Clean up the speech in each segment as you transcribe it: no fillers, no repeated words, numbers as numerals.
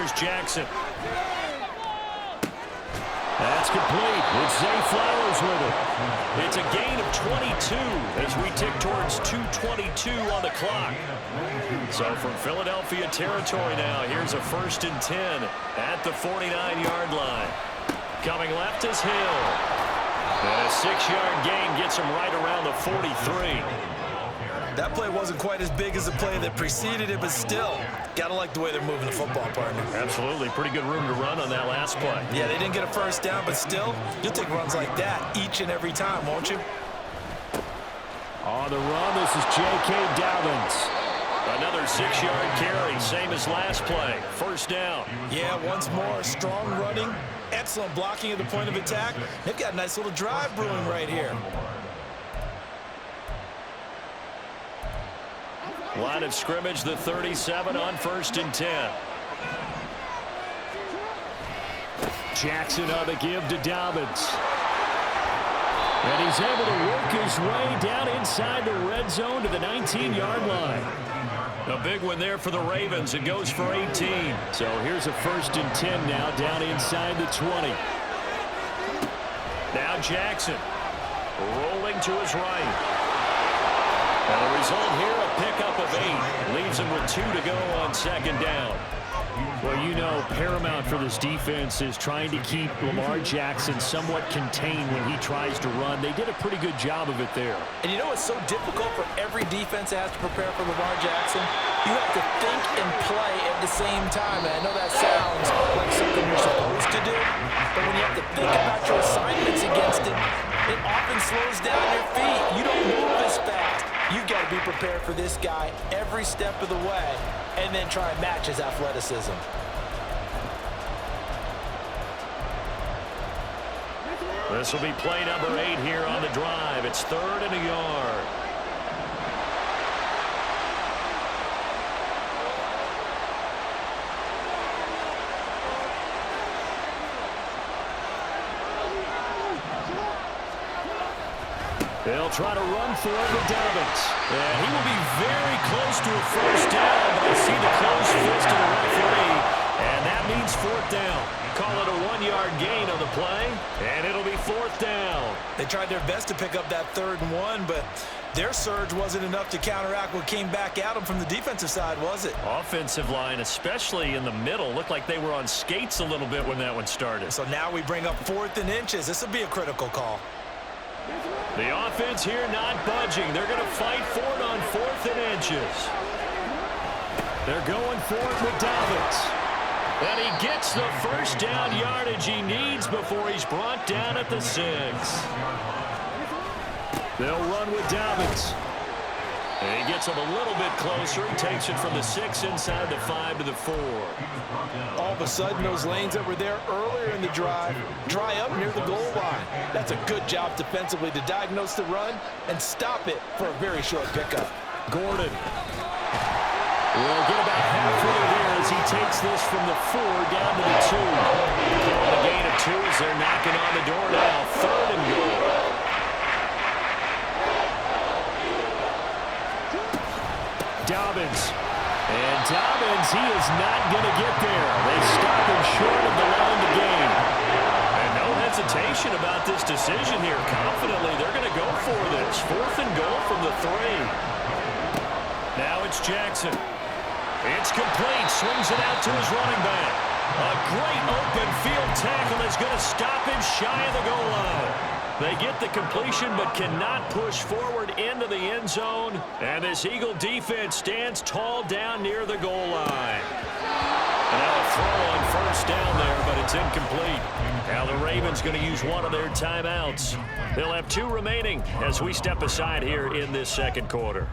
Here's Jackson. That's complete with Zay Flowers with it. It's a gain of 22 as we tick towards 2:22 on the clock. So from Philadelphia territory now, here's a 1st and 10 at the 49-yard line. Coming left is Hill. And a 6-yard gain gets him right around the 43. That play wasn't quite as big as the play that preceded it, but still, gotta like the way they're moving the football, partner. Absolutely. Pretty good room to run on that last play. Yeah, they didn't get a first down, but still, you'll take runs like that each and every time, won't you? On the run, this is J.K. Dobbins. Another 6-yard carry, same as last play. 1st down. Yeah, once more, strong running, excellent blocking at the point of attack. They've got a nice little drive brewing right here. Line of scrimmage, the 37 on 1st and 10. Jackson on the give to Dobbins. And he's able to work his way down inside the red zone to the 19-yard line. A big one there for the Ravens. It goes for 18. So here's a 1st and 10 now down inside the 20. Now Jackson rolling to his right. And the result here, a pickup of 8. Leaves him with 2 to go on 2nd down. Well, you know, paramount for this defense is trying to keep Lamar Jackson somewhat contained when he tries to run. They did a pretty good job of it there. And you know what's so difficult for every defense that has to prepare for Lamar Jackson? You have to think and play at the same time. And I know that sounds like something you're supposed to do, but when you have to think about your assignments against him, it often slows down your feet. You don't move as fast. You've got to be prepared for this guy every step of the way and then try and match his athleticism. This will be play number 8 here on the drive. It's 3rd and a yard. They'll try to run for it with Dobbins. And he will be very close to a 1st down, but I see the close fist of the referee, and that means 4th down. Call it a 1-yard gain on the play, and it'll be 4th down. They tried their best to pick up that 3rd and 1, but their surge wasn't enough to counteract what came back at them from the defensive side, was it? Offensive line, especially in the middle, looked like they were on skates a little bit when that one started. So now we bring up 4th and inches. This will be a critical call. The offense here not budging. They're going to fight for it on 4th and inches. They're going for it with Dobbins. And he gets the 1st down yardage he needs before he's brought down at the 6. They'll run with Dobbins. And he gets him a little bit closer. He takes it from the 6 inside the 5 to the 4. All of a sudden, those lanes that were there earlier in the drive dry up near the goal line. That's a good job defensively to diagnose the run and stop it for a very short pickup. Gordon will get about halfway there as he takes this from the 4 down to the 2. Calling the gain of 2 as they're knocking on the door now. 3rd and goal. Dobbins. And Dobbins, he is not going to get there. They stop him short of the line to gain. And no hesitation about this decision here. Confidently, they're going to go for this. 4th and goal from the 3. Now it's Jackson. It's complete. Swings it out to his running back. A great open field tackle is going to stop him shy of the goal line. They get the completion but cannot push forward into the end zone. And this Eagle defense stands tall down near the goal line. And now a throw on 1st down there, but it's incomplete. Now the Ravens going to use one of their timeouts. They'll have 2 remaining as we step aside here in this 2nd quarter.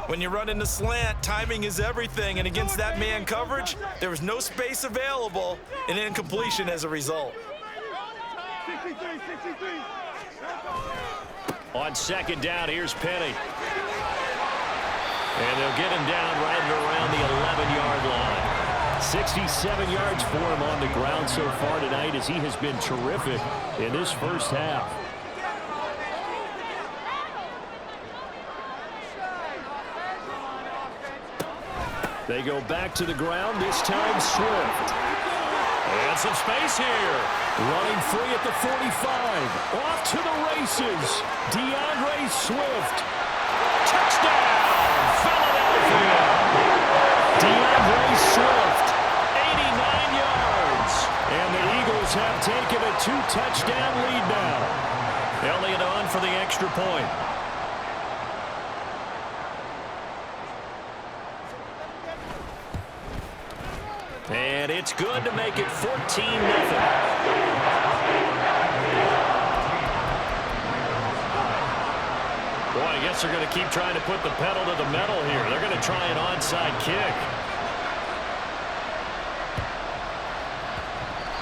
When you run in the slant, timing is everything. And against that man coverage, there was no space available and incompletion as a result. 63. On 2nd down, here's Penny. And they'll get him down right around the 11-yard line. 67 yards for him on the ground so far tonight as he has been terrific in this 1st half. They go back to the ground, this time Swift. And some space here. Running free at the 45. Off to the races. DeAndre Swift. Touchdown, Philadelphia. DeAndre Swift, 89 yards. And the Eagles have taken a 2-touchdown lead now. Elliott on for the extra point. And it's good to make it 14-0. Boy, I guess they're going to keep trying to put the pedal to the metal here. They're going to try an onside kick.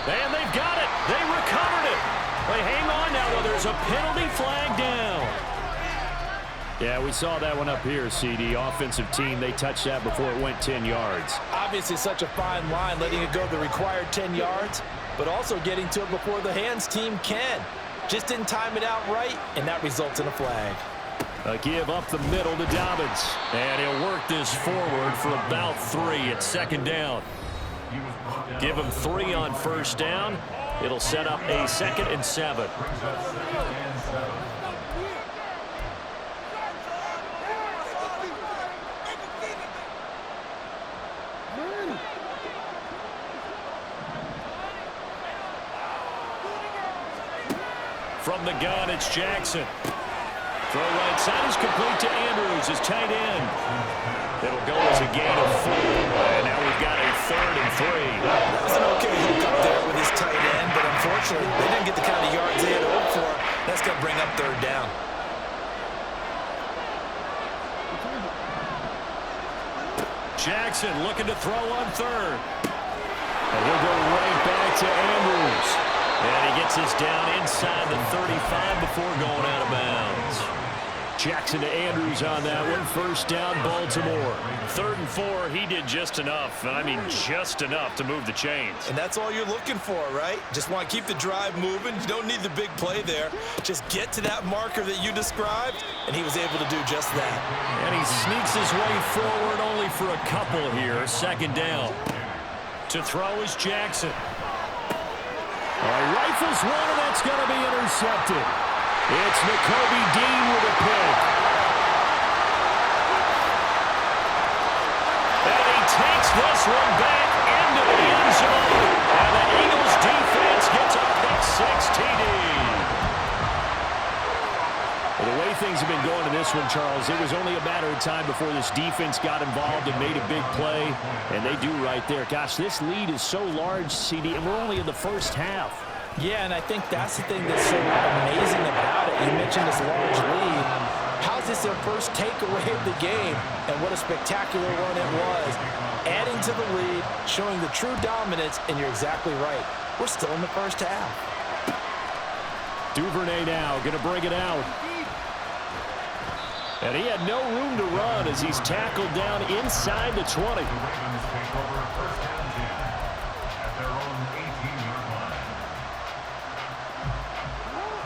And they've got it. They recovered it. They hang on now, though. There's a penalty flag down. Yeah, we saw that one up here, CD. Offensive team, they touched that before it went 10 yards. Obviously such a fine line, letting it go the required 10 yards, but also getting to it before the hands team can. Just didn't time it out right, and that results in a flag. A give up the middle to Dobbins. And he'll work this forward for about 3 at second down. Give him 3 on first down. It'll set up a 2nd and 7. From the gun, it's Jackson. Throw right side is complete to Andrews, his tight end. It'll go as a gain of 4. And now we've got a 3rd and 3. That was an okay hook up there with his tight end, but unfortunately, they didn't get the kind of yards they had hoped for. That's going to bring up 3rd down. Jackson looking to throw on 3rd. And he'll go right back to Andrews. And he gets us down inside the 35 before going out of bounds. Jackson to Andrews on that one. First down, Baltimore. 3rd and 4, he did just enough. And I mean just enough to move the chains. And that's all you're looking for, right? Just want to keep the drive moving. You don't need the big play there. Just get to that marker that you described, and he was able to do just that. And he sneaks his way forward only for a couple here. 2nd down. To throw is Jackson. Rifles one, and that's going to be intercepted. It's Nakobe Dean with a pick. And he takes this one back into the end zone. And the Eagles defense gets a pick 6 TD. Well, the way things have been going in this one, Charles, it was only a matter of time before this defense got involved and made a big play. And they do right there. Gosh, this lead is so large, CD, and we're only in the first half. Yeah, and I think that's the thing that's so amazing about it. You mentioned this large lead. How's this their first takeaway of the game? And what a spectacular run it was. Adding to the lead, showing the true dominance, and you're exactly right. We're still in the first half. Duvernay now going to bring it out. And he had no room to run as he's tackled down inside the 20.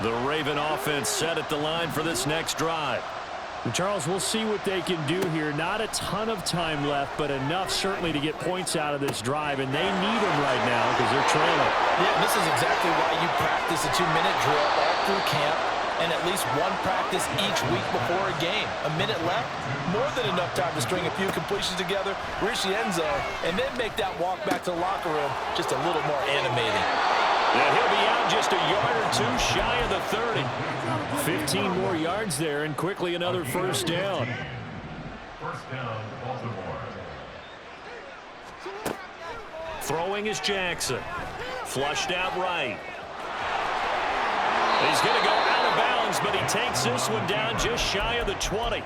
The Raven offense set at the line for this next drive. And Charles, we'll see what they can do here. Not a ton of time left, but enough certainly to get points out of this drive, and they need them right now because they're trailing. Yeah, this is exactly why you practice a 2-minute drill all through camp and at least one practice each week before a game. A minute left, more than enough time to string a few completions together, reach the end zone, and then make that walk back to the locker room just a little more animating. And he'll be out just a yard or 2 shy of the 30. 15 more yards there, and quickly another first down. First down, Baltimore. Throwing is Jackson. Flushed out right. He's going to go out of bounds, but he takes this one down just shy of the 20.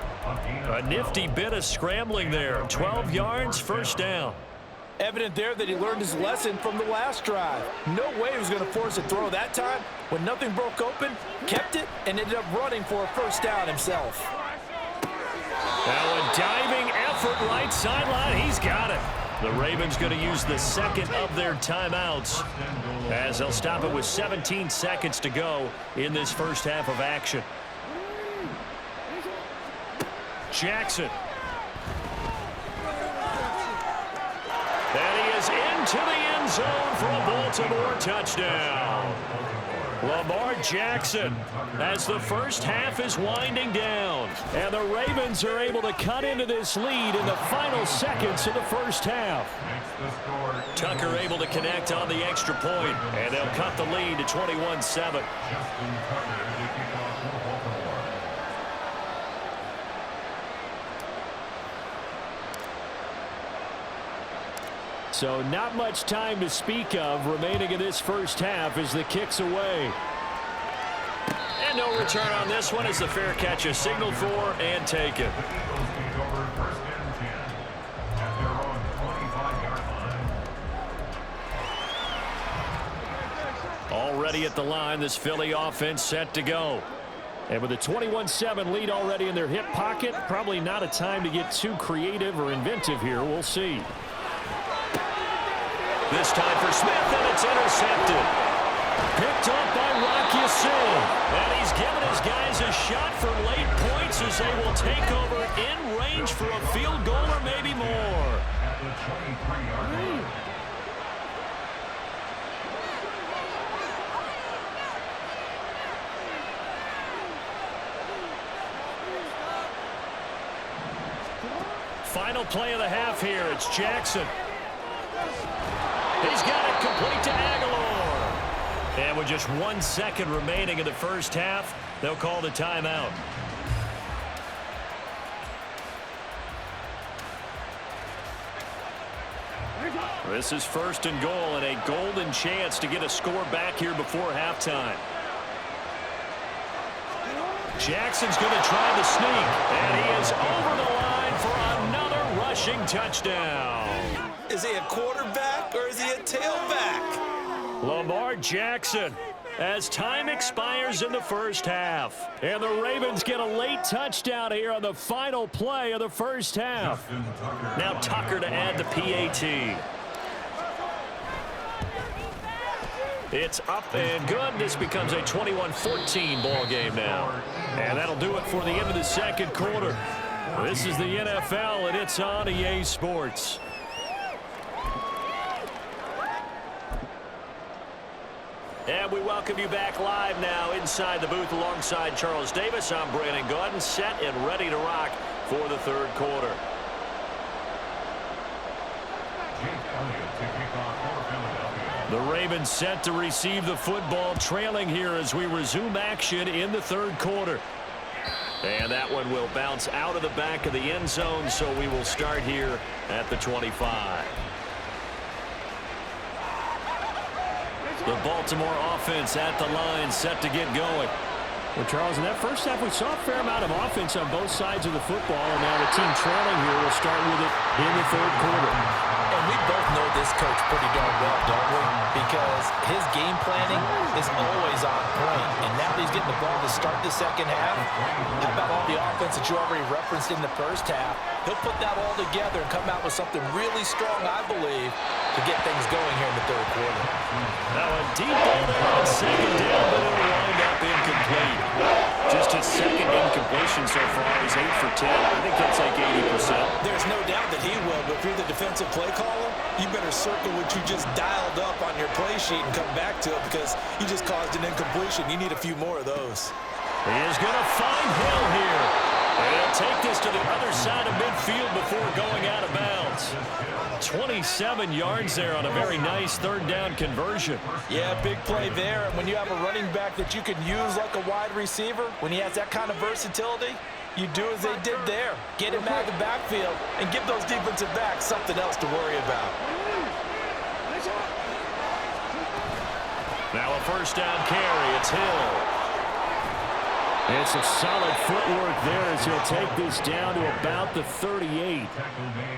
A nifty bit of scrambling there. 12 yards, first down. Evident there that he learned his lesson from the last drive. No way he was going to force a throw that time. When nothing broke open, kept it, and ended up running for a first down himself. Now a diving effort right sideline. He's got it. The Ravens going to use the second of their timeouts as they'll stop it with 17 seconds to go in this first half of action. Jackson. And he is into into the end zone for a Baltimore touchdown. Lamar Jackson as the first half is winding down. And the Ravens are able to cut into this lead in the final seconds of the first half. Tucker able to connect on the extra point, and they'll cut the lead to 21-7. So not much time to speak of remaining in this first half as the kick's away. And no return on this one as the fair catch is signaled for and taken. Already at the line, this Philly offense set to go. And with a 21-7 lead already in their hip pocket, probably not a time to get too creative or inventive here. We'll see. This time for Smith, and it's intercepted. Picked up by Rocky Singh. And he's given his guys a shot for late points as they will take over in range for a field goal or maybe more. Final play of the half here. It's Jackson. He's got it complete to Aguilar. And with just 1 second remaining in the first half, they'll call the timeout. This is first and goal and a golden chance to get a score back here before halftime. Jackson's going to try the sneak, and he is over the line for another rushing touchdown. Is he a quarterback or is he a tailback? Lamar Jackson as time expires in the first half. And the Ravens get a late touchdown here on the final play of the first half. Now Tucker to add the PAT. It's up and good. This becomes a 21-14 ball game now. And that'll do it for the end of the second quarter. This is the NFL, and it's on EA Sports. And we welcome you back live now inside the booth alongside Charles Davis. I'm Brandon Gaudin, set and ready to rock for the third quarter. The Ravens set to receive the football, trailing here as we resume action in the third quarter. And that one will bounce out of the back of the end zone, so we will start here at the 25. The Baltimore offense at the line, set to get going. Well, Charles, in that first half, we saw a fair amount of offense on both sides of the football, and now the team trailing here will start with it in the third quarter. And we both know this coach pretty darn well, don't we? Because his game planning is always on point. And now that he's getting the ball to start the second half, how about all the offense that you already referenced in the first half? He'll put that all together and come out with something really strong, I believe, to get things going here in the third quarter. Now a deep ball there on second down, but it'll wind up incomplete. Just his second incompletion so far. He's 8 for 10. I think that's like 80%. There's no doubt that he will, but if you're the defensive play caller, you better circle what you just dialed up on your play sheet and come back to it because you just caused an incompletion. You need a few more of those. He is going to find Hill here. And he'll take this to the other side of midfield before going out of bounds. 27 yards there on a very nice third down conversion. Yeah, big play there. And when you have a running back that you can use like a wide receiver, when he has that kind of versatility, you do as they did there. Get him out of the backfield and give those defensive backs something else to worry about. Now a first down carry. It's Hill. And some solid footwork there as he'll take this down to about the 38.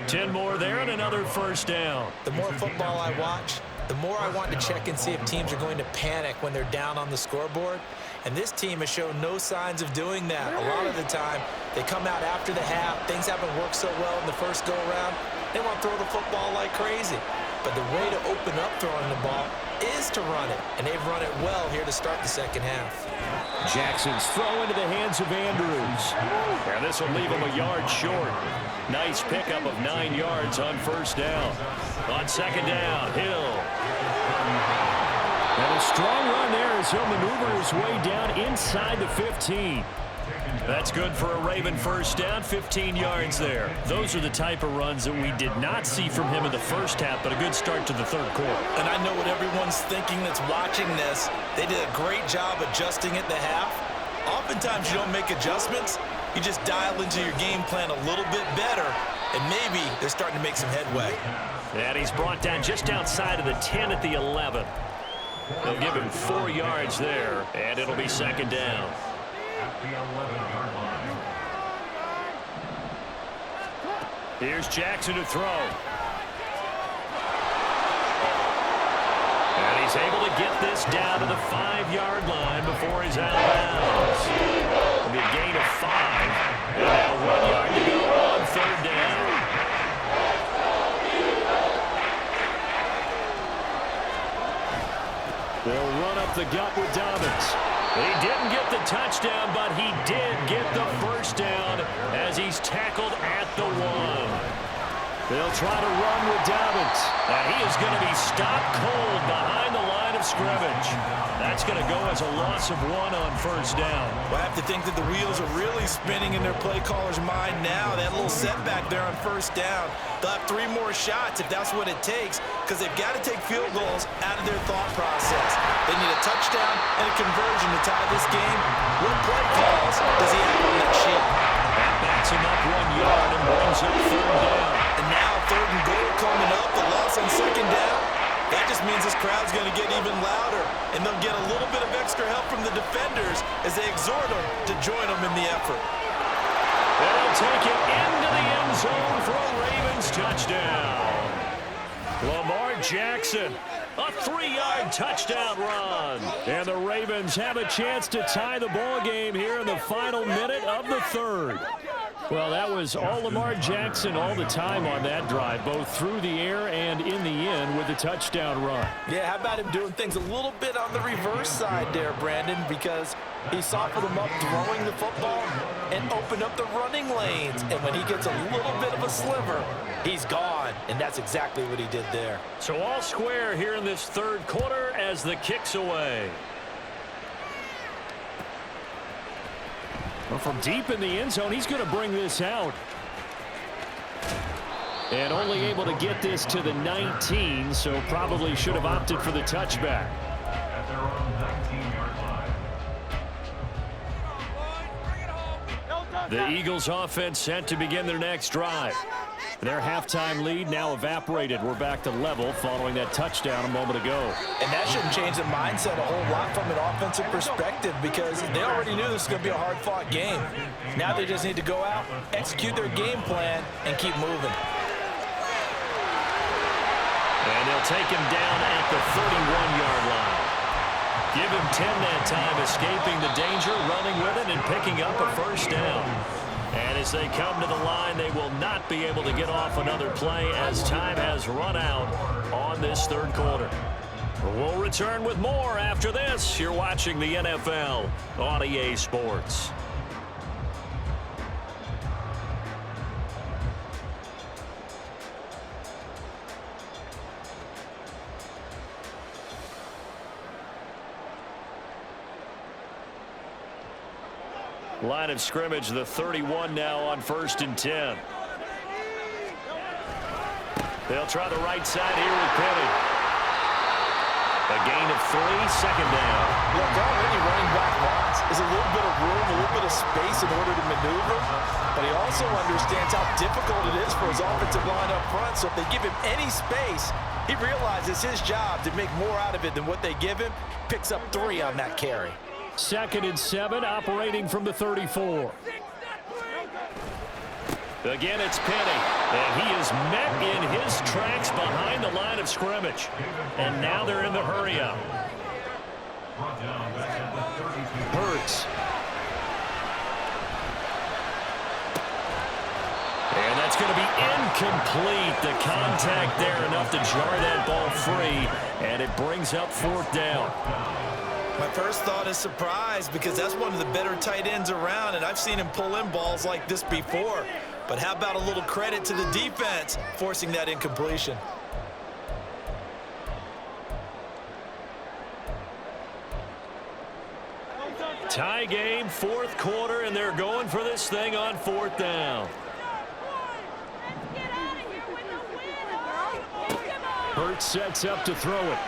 10 more there and another first down. The more football I watch, the more I want to check and see if teams are going to panic when they're down on the scoreboard. And this team has shown no signs of doing that. A lot of the time, they come out after the half. Things haven't worked so well in the first go-around. They want to throw the football like crazy. But the way to open up throwing the ball is to run it, and they've run it well here to start the second half. Jackson's throw into the hands of Andrews. And this will leave him a yard short. Nice pickup of 9 yards on first down. On second down, Hill. And a strong run there as he'll maneuver his way down inside the 15. That's good for a Raven first down, 15 yards there. Those are the type of runs that we did not see from him in the first half, but a good start to the third quarter. And I know what everyone's thinking that's watching this. They did a great job adjusting at the half. Oftentimes you don't make adjustments. You just dial into your game plan a little bit better, and maybe they're starting to make some headway. And he's brought down just outside of the 10 at the 11. They'll give him 4 yards there, and it'll be second down. The 11-yard line. Here's Jackson to throw. And he's able to get this down to the 5-yard line before he's out of bounds. It'll be a gain of 5. And now 1 yard to go on third down. They'll run up the gut with Dobbins. He didn't get the touchdown, but he did get the first down as he's tackled at the 1. They'll try to run with Dobbins, and he is going to be stopped cold behind the line of scrimmage. That's going to go as a loss of 1 on first down. Well, I have to think that the wheels are really spinning in their play caller's mind now. That little setback there on first down. They'll have 3 more shots if that's what it takes, because they've got to take field goals out of their thought process. They need a touchdown and a conversion to tie this game. What play calls does he have on that sheet? That backs him up 1 yard and brings up third down. And now third and goal coming up, the loss on second down. That just means this crowd's going to get even louder, and they'll get a little bit of extra help from the defenders as they exhort them to join them in the effort. They'll take it into the end zone for a Ravens touchdown. Lamar Jackson, a 3-yard touchdown run. And the Ravens have a chance to tie the ball game here in the final minute of the third. Well, that was all Lamar Jackson all the time on that drive, both through the air and in the end with a touchdown run. Yeah, how about him doing things a little bit on the reverse side there, Brandon, because he softened them up throwing the football and opened up the running lanes. And when he gets a little bit of a sliver, he's gone. And that's exactly what he did there. So all square here in this third quarter as the kick's away. Well, from deep in the end zone, he's going to bring this out. And only able to get this to the 19, so probably should have opted for the touchback. At their own 19-yard line. The Eagles offense set to begin their next drive. Their halftime lead now evaporated. We're back to level following that touchdown a moment ago. And that shouldn't change the mindset a whole lot from an offensive perspective, because they already knew this was going to be a hard-fought game. Now they just need to go out, execute their game plan, and keep moving. And they'll take him down at the 31-yard line. Give him 10 that time, escaping the danger, running with it, and picking up a first down. And as they come to the line, they will not be able to get off another play as time has run out on this third quarter. We'll return with more after this. You're watching the NFL on EA Sports. Line of scrimmage, the 31 now on 1st and 10. They'll try the right side here with Penny. A gain of 3, second down. Look, already running back wants is a little bit of room, a little bit of space in order to maneuver, but he also understands how difficult it is for his offensive line up front, so if they give him any space, he realizes his job to make more out of it than what they give him, picks up 3 on that carry. 2nd and 7, operating from the 34. Again, it's Penny, and he is met in his tracks behind the line of scrimmage. And now they're in the hurry-up. Hurts. And that's going to be incomplete. The contact there enough to jar that ball free, and it brings up 4th down. My first thought is surprise because that's one of the better tight ends around, and I've seen him pull in balls like this before. But how about a little credit to the defense forcing that incompletion? Tie game, 4th quarter, and they're going for this thing on 4th down. Hurts sets up to throw it.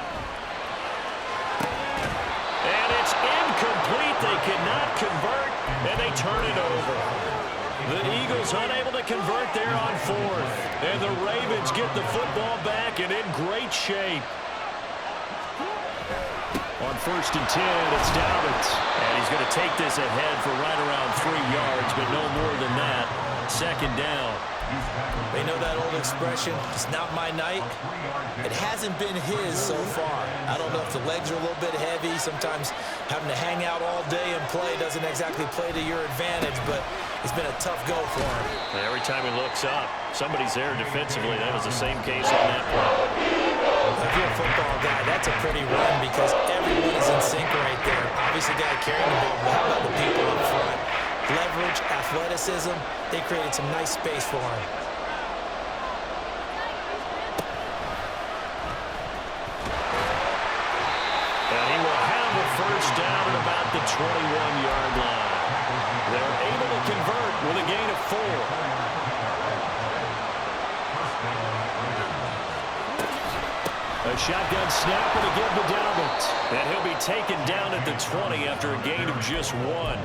And it's incomplete. They cannot convert, and they turn it over. The Eagles unable to convert there on 4th. And the Ravens get the football back and in great shape. On 1st and 10, it's Dobbins. And he's going to take this ahead for right around 3 yards, but no more than that. 2nd down. They know that old expression, it's not my night. It hasn't been his so far. I don't know if the legs are a little bit heavy. Sometimes having to hang out all day and play doesn't exactly play to your advantage, but it's been a tough go for him. And every time he looks up, somebody's there defensively. That was the same case on that play. If you're a football guy, that's a pretty run because everyone is in sync right there. Obviously, guy carrying the ball, but how about the people up front? Leverage, athleticism, they created some nice space for him. And he will have a 1st down at about the 21-yard line. They're able to convert with a gain of 4. A shotgun snap and a give to Dobbins. And he'll be taken down at the 20 after a gain of just 1.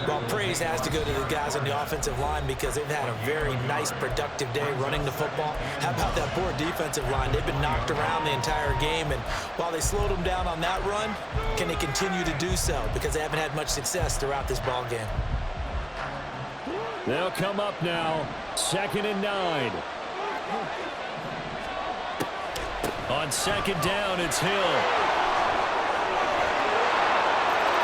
Well, praise has to go to the guys on the offensive line because they've had a very nice, productive day running the football. How about that poor defensive line? They've been knocked around the entire game, and while they slowed them down on that run, can they continue to do so? Because they haven't had much success throughout this ball game. They'll come up now, 2nd and 9. On 2nd down, it's Hill.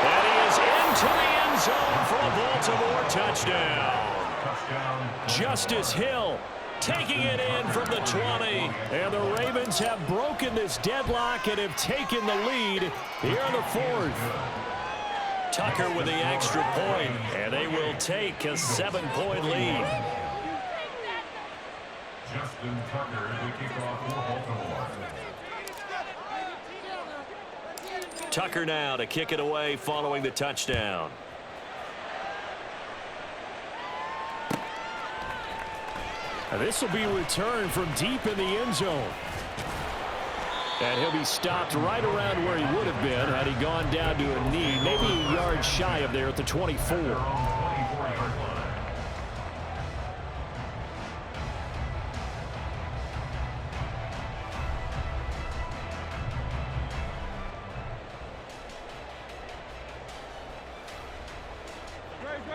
And he is into the end zone for a Baltimore touchdown. Justice Hill taking it in from the 20. And the Ravens have broken this deadlock and have taken the lead here in the 4th. Tucker with the extra point, and they will take a 7-point lead. Justin Tucker, the kickoff for Baltimore. Tucker now to kick it away following the touchdown. And this will be returned from deep in the end zone. And he'll be stopped right around where he would have been had he gone down to a knee, maybe a yard shy of there at the 24.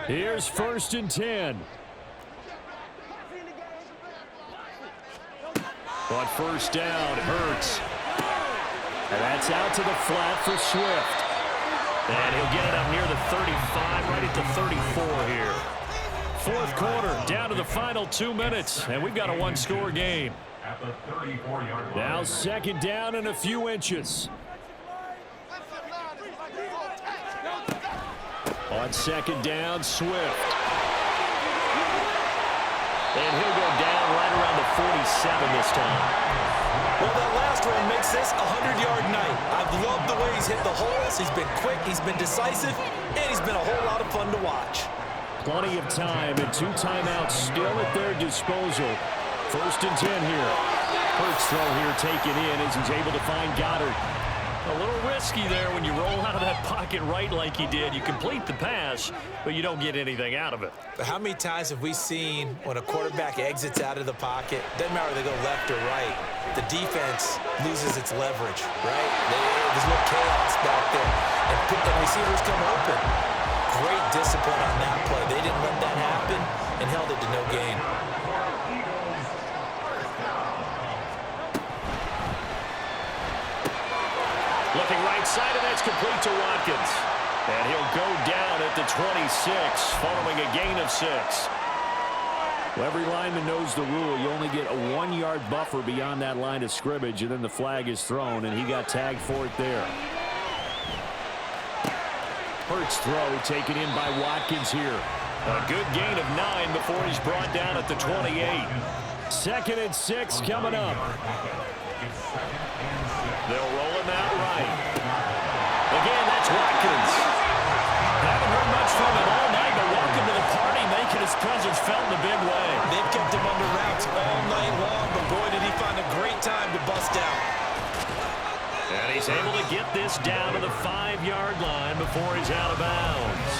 Here's 1st and 10. On 1st down, Hurts. And that's out to the flat for Swift. And he'll get it up near the 35, right at the 34 here. 4th quarter, down to the final 2 minutes, and we've got a 1-score game. At the 34-yard line. Now 2nd down and a few inches. On 2nd down, Swift. And he'll go down right around the 47 this time. Well, that last one makes this a 100-yard night. I've loved the way he's hit the holes. He's been quick, he's been decisive, and he's been a whole lot of fun to watch. Plenty of time and 2 timeouts still at their disposal. 1st and 10 here. Hurts throw here taken in as he's able to find Goddard. A little risky there when you roll out of that pocket right like he did. You complete the pass, but you don't get anything out of it. But how many times have we seen when a quarterback exits out of the pocket, doesn't matter whether they go left or right, the defense loses its leverage, right? There's no chaos back there. And receivers come open. Great discipline on that play. They didn't let that happen and held it to no gain. Looking right side, and that's complete to Watkins. And he'll go down at the 26, following a gain of 6. Well, every lineman knows the rule. You only get a 1-yard buffer beyond that line of scrimmage, and then the flag is thrown, and he got tagged for it there. Hurts throw taken in by Watkins here. A good gain of 9 before he's brought down at the 28. 2nd and 6 coming up. They'll roll him out right. Again, that's Watkins. Haven't heard much from him all night, but welcome to the party, making his presence felt in a big way. They've kept him under wraps all night long, but boy, did he find a great time to bust out. And he's able to get this down to the 5-yard line before he's out of bounds.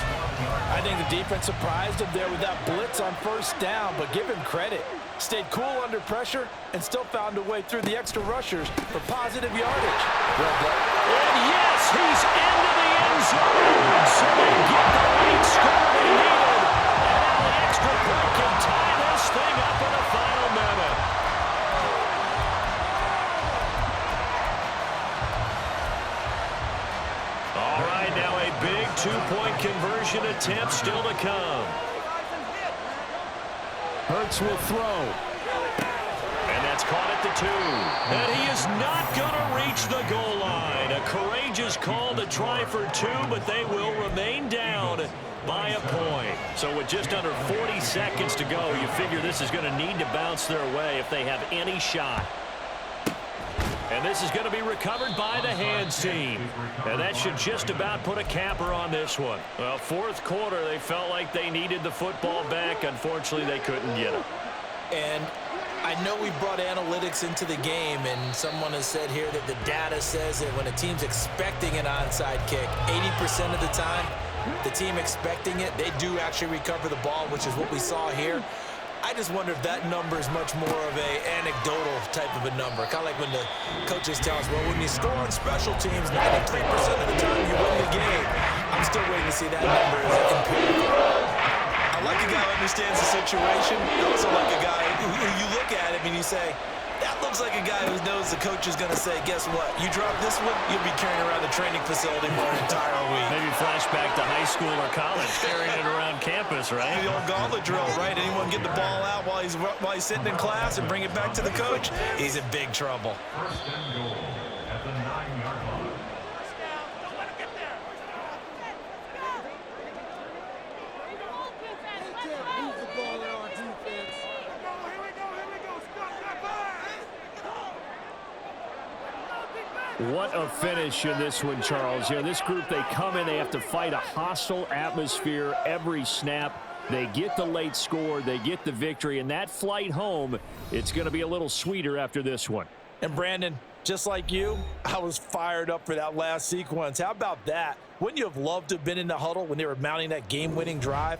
I think the defense surprised him there with that blitz on 1st down, but give him credit. Stayed cool under pressure and still found a way through the extra rushers for positive yardage. Well done. And yes, he's into the end zone. So they get the lead score they needed. And now the extra point can tie this thing up in the final minute. All right, now a big 2-point conversion attempt still to come. Hurts will throw. And that's caught at the 2. And he is not going to reach the goal line. A courageous call to try for 2, but they will remain down by a point. So with just under 40 seconds to go, you figure this is going to need to bounce their way if they have any shot. And this is going to be recovered by the hands team. And that should just about put a capper on this one. Well, 4th quarter, they felt like they needed the football back. Unfortunately, they couldn't get it. And I know we brought analytics into the game, and someone has said here that the data says that when a team's expecting an onside kick, 80% of the time, the team expecting it, they do actually recover the ball, which is what we saw here. I just wonder if that number is much more of a anecdotal type of a number. Kind of like when the coaches tell us, well, when you score on special teams, 93% of the time you win the game. I'm still waiting to see that number as empirical. I like a guy who understands the situation. I also like a guy who you look at him and you say, that looks like a guy who knows the coach is going to say, guess what? You drop this one, you'll be carrying around the training facility for an entire week. Maybe flashback to high school or college, carrying it around campus, right? The old gauntlet drill, right? Anyone get the ball out while he's sitting in class and bring it back to the coach? He's in big trouble. 1st and goal at the 9-yard line. What a finish in this one, Charles. You know, this group, they come in, they have to fight a hostile atmosphere every snap. They get the late score, they get the victory, and that flight home, it's going to be a little sweeter after this one. And Brandon, just like you, I was fired up for that last sequence. How about that? Wouldn't you have loved to have been in the huddle when they were mounting that game-winning drive?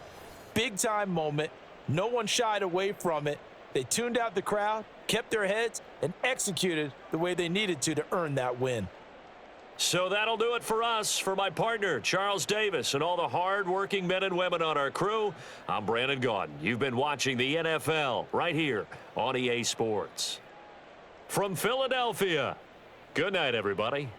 Big-time moment. No one shied away from it. They tuned out the crowd, kept their heads, and executed the way they needed to earn that win. So that'll do it for us. For my partner, Charles Davis, and all the hard-working men and women on our crew, I'm Brandon Gaudin. You've been watching the NFL right here on EA Sports. From Philadelphia, good night, everybody.